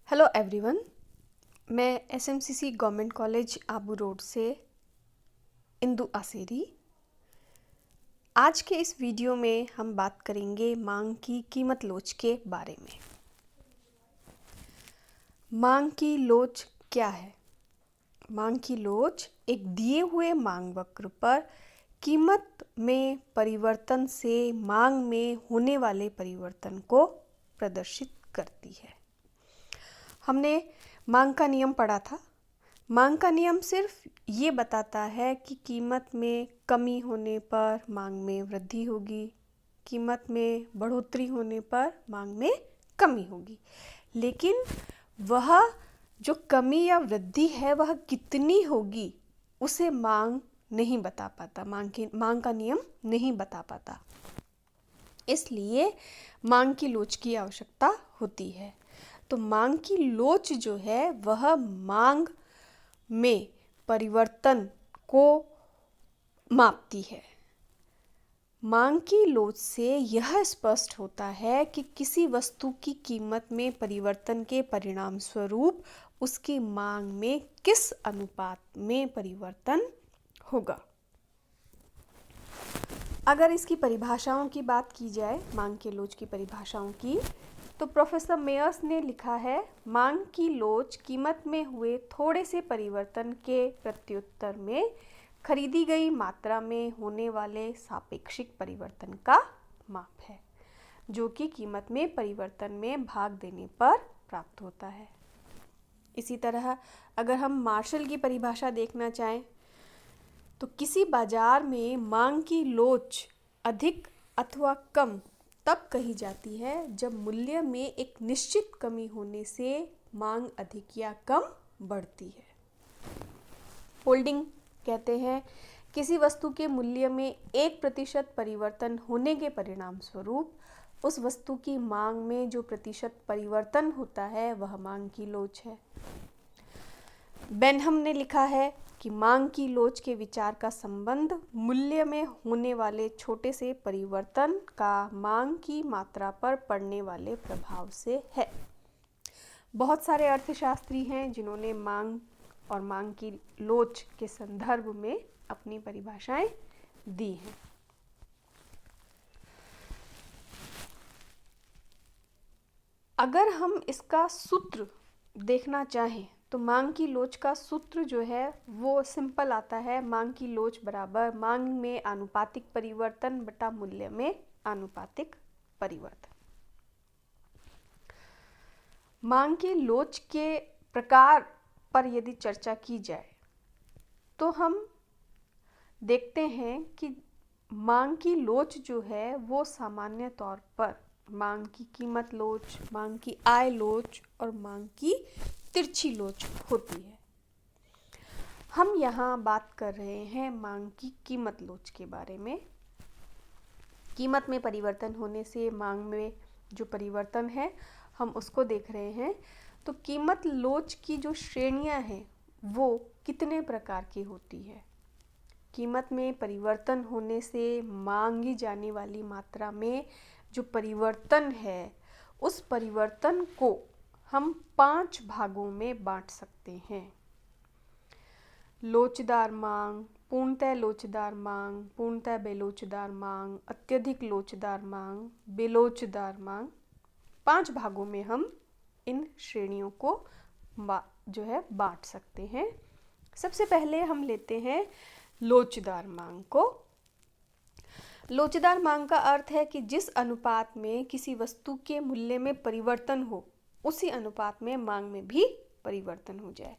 Hello everyone, मैं एसएमसीसी government college Abu road से इंदु आसेरी। आज के इस वीडियो में हम बात करेंगे मांग की कीमत लोच के बारे में। मांग की लोच क्या है? मांग की लोच एक दिए हुए मांग वक्र पर कीमत में परिवर्तन से मांग में होने वाले परिवर्तन को प्रदर्शित करती है। हमने मांग का नियम पढ़ा था। मांग का नियम सिर्फ ये बताता है कि कीमत में कमी होने पर मांग में वृद्धि होगी, कीमत में बढ़ोतरी होने पर मांग में कमी होगी, लेकिन वह जो कमी या वृद्धि है वह कितनी होगी उसे मांग नहीं बता पाता, मांग का नियम नहीं बता पाता। इसलिए मांग की लोच की आवश्यकता होती है। तो मांग की लोच जो है वह मांग में परिवर्तन को मापती है। मांग की लोच से यह स्पष्ट होता है कि किसी वस्तु की कीमत में परिवर्तन के परिणाम स्वरूप उसकी मांग में किस अनुपात में परिवर्तन होगा। अगर इसकी परिभाषाओं की बात की जाए, मांग की लोच की परिभाषाओं की, तो प्रोफेसर मेयर्स ने लिखा है, मांग की लोच कीमत में हुए थोड़े से परिवर्तन के प्रत्युत्तर में खरीदी गई मात्रा में होने वाले सापेक्षिक परिवर्तन का माप है, जो कि कीमत में परिवर्तन में भाग देने पर प्राप्त होता है। इसी तरह अगर हम मार्शल की परिभाषा देखना चाहें, तो किसी बाजार में मांग की लोच अधिक अथवा कम तब कही जाती है जब मूल्य में एक निश्चित कमी होने से मांग अधिक या कम बढ़ती है। होल्डिंग कहते हैं किसी वस्तु के मूल्य में 1% परिवर्तन होने के परिणाम स्वरूप उस वस्तु की मांग में जो प्रतिशत परिवर्तन होता है वह मांग की लोच है। बेनहम ने लिखा है कि मांग की लोच के विचार का संबंध मूल्य में होने वाले छोटे से परिवर्तन का मांग की मात्रा पर पड़ने वाले प्रभाव से है। बहुत सारे अर्थशास्त्री हैं जिन्होंने मांग और मांग की लोच के संदर्भ में अपनी परिभाषाएं दी हैं। अगर हम इसका सूत्र देखना चाहें तो मांग की लोच का सूत्र जो है वो सिंपल आता है, मांग की लोच बराबर मांग में आनुपातिक परिवर्तन बटा मूल्य में आनुपातिक परिवर्तन। मांग की लोच के प्रकार पर यदि चर्चा की जाए तो हम देखते हैं कि मांग की लोच जो है वो सामान्य तौर पर मांग की कीमत लोच, मांग की आय लोच और मांग की तिरछी लोच होती है। हम यहाँ बात कर रहे हैं मांग की कीमत लोच के बारे में। कीमत में परिवर्तन होने से मांग में जो परिवर्तन है हम उसको देख रहे हैं। तो कीमत लोच की जो श्रेणियाँ हैं वो कितने प्रकार की होती है। कीमत में परिवर्तन होने से मांगी जाने वाली मात्रा में जो परिवर्तन है उस परिवर्तन को हम 5 भागों में बांट सकते हैं। लोचदार मांग, पूर्णतः लोचदार मांग, पूर्णतः बेलोचदार मांग, अत्यधिक लोचदार मांग, बेलोचदार मांग। 5 भागों में हम इन श्रेणियों को जो है बांट सकते हैं। सबसे पहले हम लेते हैं लोचदार मांग को। लोचदार मांग का अर्थ है कि जिस अनुपात में किसी वस्तु के मूल्य में परिवर्तन हो उसी अनुपात में मांग में भी परिवर्तन हो जाए।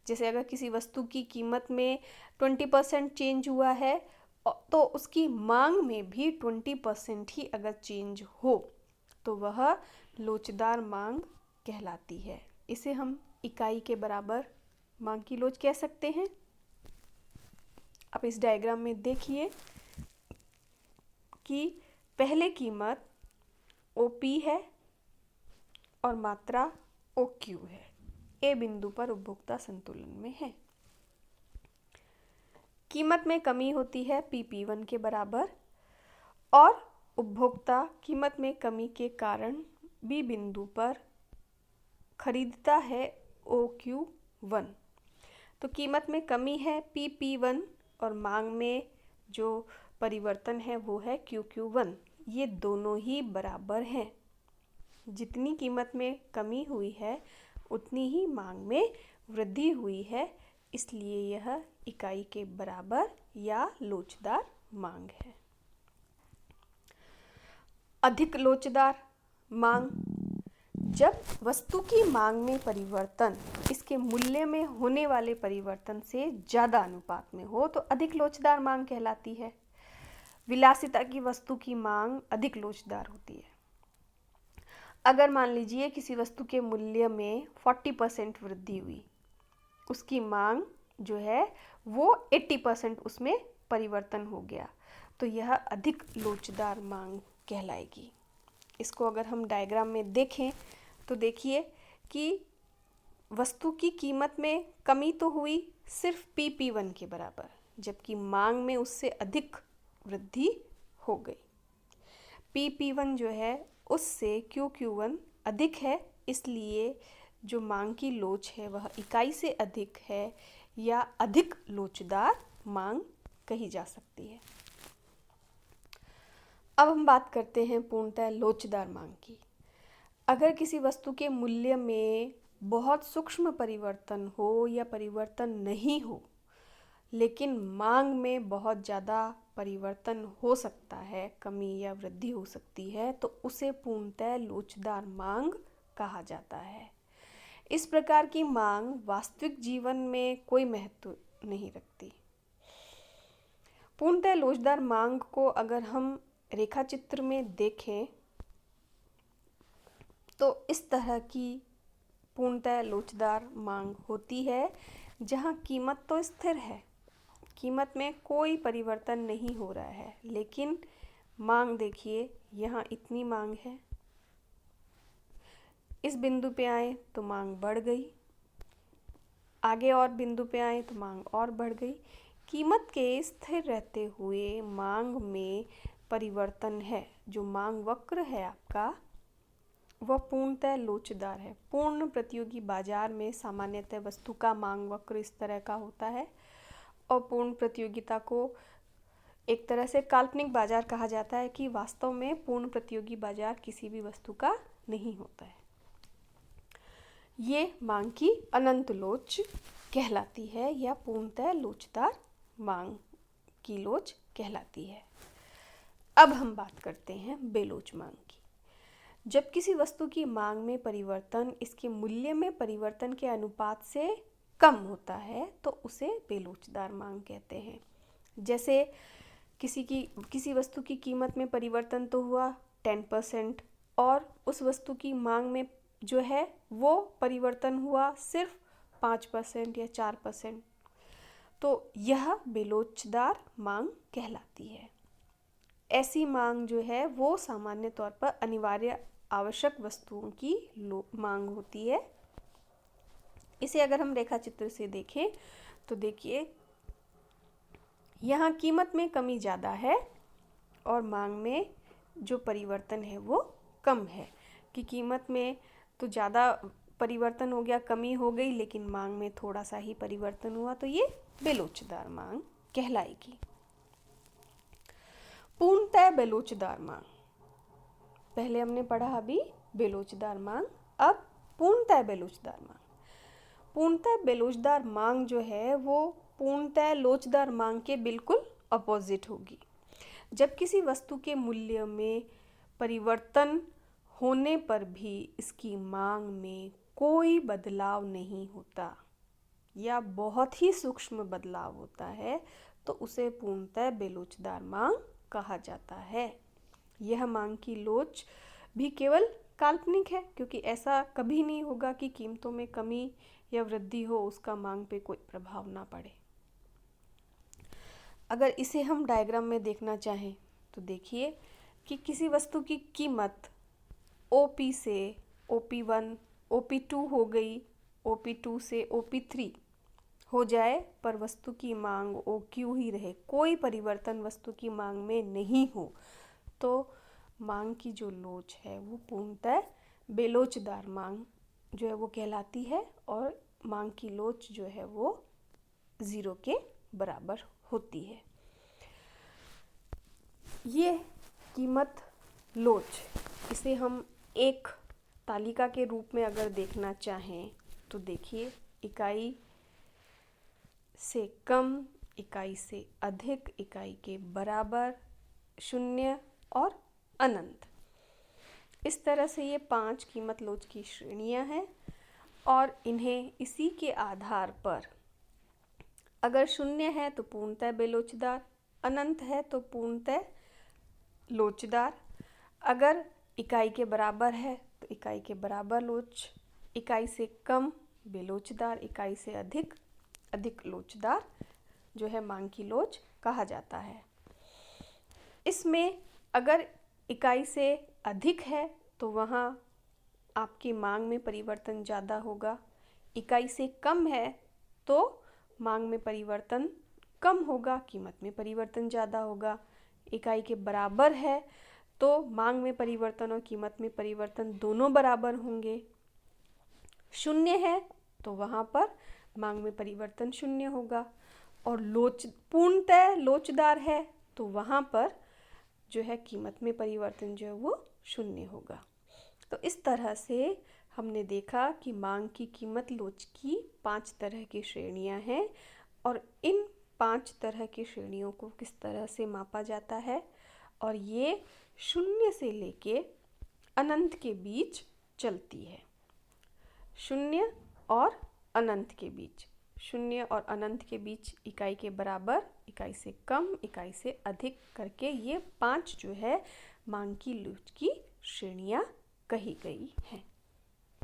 जैसे अगर किसी वस्तु की कीमत में 20% चेंज हुआ है तो उसकी मांग में भी 20% ही अगर चेंज हो तो वह लोचदार मांग कहलाती है। इसे हम इकाई के बराबर मांग की लोच कह सकते हैं। आप इस डायग्राम में देखिए कि पहले कीमत OP है और मात्रा OQ है। ए बिंदु पर उपभोक्ता संतुलन में है। कीमत में कमी होती है PP1 के बराबर और उपभोक्ता कीमत में कमी के कारण B बिंदु पर खरीदता है OQ1। तो कीमत में कमी है PP1 और मांग में जो परिवर्तन है वो है QQ1। ये दोनों ही बराबर हैं। जितनी कीमत में कमी हुई है उतनी ही मांग में वृद्धि हुई है, इसलिए यह इकाई के बराबर या लोचदार मांग है। अधिक लोचदार मांग, जब वस्तु की मांग में परिवर्तन इसके मूल्य में होने वाले परिवर्तन से ज़्यादा अनुपात में हो तो अधिक लोचदार मांग कहलाती है। विलासिता की वस्तु की मांग अधिक लोचदार होती है। अगर मान लीजिए किसी वस्तु के मूल्य में 40% वृद्धि हुई, उसकी मांग जो है वो 80% उसमें परिवर्तन हो गया, तो यह अधिक लोचदार मांग कहलाएगी। इसको अगर हम डायग्राम में देखें तो देखिए कि वस्तु की कीमत में कमी तो हुई सिर्फ PP1 के बराबर, जबकि मांग में उससे अधिक वृद्धि हो गई। PP1 जो है उससे QQ1 अधिक है, इसलिए जो मांग की लोच है वह इकाई से अधिक है या अधिक लोचदार मांग कही जा सकती है। अब हम बात करते हैं पूर्णतः लोचदार मांग की। अगर किसी वस्तु के मूल्य में बहुत सूक्ष्म परिवर्तन हो या परिवर्तन नहीं हो, लेकिन मांग में बहुत ज़्यादा परिवर्तन हो सकता है, कमी या वृद्धि हो सकती है, तो उसे पूर्णतः लोचदार मांग कहा जाता है। इस प्रकार की मांग वास्तविक जीवन में कोई महत्व नहीं रखती। पूर्णतः लोचदार मांग को अगर हम रेखा चित्र में देखें तो इस तरह की पूर्णतः लोचदार मांग होती है जहां कीमत तो स्थिर है, कीमत में कोई परिवर्तन नहीं हो रहा है, लेकिन मांग देखिए यहाँ इतनी मांग है, इस बिंदु पे आए तो मांग बढ़ गई, आगे और बिंदु पे आए तो मांग और बढ़ गई। कीमत के स्थिर रहते हुए मांग में परिवर्तन है। जो मांग वक्र है आपका वह पूर्णतः लोचदार है। पूर्ण प्रतियोगी बाजार में सामान्यतः वस्तु का मांग वक्र इस तरह का होता है और पूर्ण प्रतियोगिता को एक तरह से काल्पनिक बाजार कहा जाता है कि वास्तव में पूर्ण प्रतियोगी बाजार किसी भी वस्तु का नहीं होता है। ये मांग की अनंत लोच कहलाती है या पूर्णतः लोचदार मांग की लोच कहलाती है। अब हम बात करते हैं बेलोच मांग की। जब किसी वस्तु की मांग में परिवर्तन इसके मूल्य में परिवर्तन के अनुपात से कम होता है तो उसे बेलोचदार मांग कहते हैं। जैसे किसी वस्तु की कीमत में परिवर्तन तो हुआ 10% और उस वस्तु की मांग में जो है वो परिवर्तन हुआ सिर्फ 5% या 4%, तो यह बेलोचदार मांग कहलाती है। ऐसी मांग जो है वो सामान्य तौर पर अनिवार्य आवश्यक वस्तुओं की मांग होती है। इसे अगर हम रेखा चित्र से देखें तो देखिए यहाँ कीमत में कमी ज़्यादा है और मांग में जो परिवर्तन है वो कम है कि कीमत में तो ज़्यादा परिवर्तन हो गया, कमी हो गई, लेकिन मांग में थोड़ा सा ही परिवर्तन हुआ, तो ये बेलोचदार मांग कहलाएगी। पूर्णतः बेलोचदार मांग, पहले हमने पढ़ा अभी बेलोचदार मांग, अब पूर्णतः बेलोचदार मांग। पूर्णतः बेलोचदार मांग जो है वो पूर्णतः लोचदार मांग के बिल्कुल अपोजिट होगी। जब किसी वस्तु के मूल्य में परिवर्तन होने पर भी इसकी मांग में कोई बदलाव नहीं होता या बहुत ही सूक्ष्म बदलाव होता है तो उसे पूर्णतः बेलोचदार मांग कहा जाता है। यह मांग की लोच भी केवल काल्पनिक है, क्योंकि ऐसा कभी नहीं होगा कि कीमतों में कमी या वृद्धि हो उसका मांग पे कोई प्रभाव ना पड़े। अगर इसे हम डायग्राम में देखना चाहें तो देखिए कि किसी वस्तु की कीमत OP से OP1, OP2 हो गई, OP2 से OP3 हो जाए पर वस्तु की मांग OQ ही रहे, कोई परिवर्तन वस्तु की मांग में नहीं हो, तो मांग की जो लोच है वो पूर्णतः बेलोचदार मांग जो है वो कहलाती है और मांग की लोच जो है वो 0 के बराबर होती है। ये कीमत लोच, इसे हम एक तालिका के रूप में अगर देखना चाहें तो देखिए, इकाई से कम, इकाई से अधिक, इकाई के बराबर, शून्य और अनंत। इस तरह से ये 5 कीमत लोच की श्रेणियां हैं और इन्हें इसी के आधार पर, अगर शून्य है तो पूर्णतः बेलोचदार, अनंत है तो पूर्णतः लोचदार, अगर इकाई के बराबर है तो इकाई के बराबर लोच, इकाई से कम बेलोचदार, इकाई से अधिक अधिक लोचदार जो है मांग की लोच कहा जाता है। इसमें अगर इकाई से अधिक है तो वहाँ आपकी मांग में परिवर्तन ज़्यादा होगा, इकाई से कम है तो मांग में परिवर्तन कम होगा, कीमत में परिवर्तन ज़्यादा होगा, इकाई के बराबर है तो मांग में परिवर्तन और कीमत में परिवर्तन दोनों बराबर होंगे, शून्य है तो वहाँ पर मांग में परिवर्तन शून्य होगा, और पूर्णतः लोचदार है तो वहाँ पर जो है कीमत में परिवर्तन जो है वो शून्य होगा। तो इस तरह से हमने देखा कि मांग की कीमत लोच की 5 तरह की श्रेणियां हैं और इन 5 तरह की श्रेणियों को किस तरह से मापा जाता है, और ये शून्य से लेके अनंत के बीच चलती है। शून्य और अनंत के बीच, शून्य और अनंत के बीच इकाई के बराबर, इकाई से कम, इकाई से अधिक करके ये 5 जो है मांग की लोच की श्रेणियां कही गई हैं।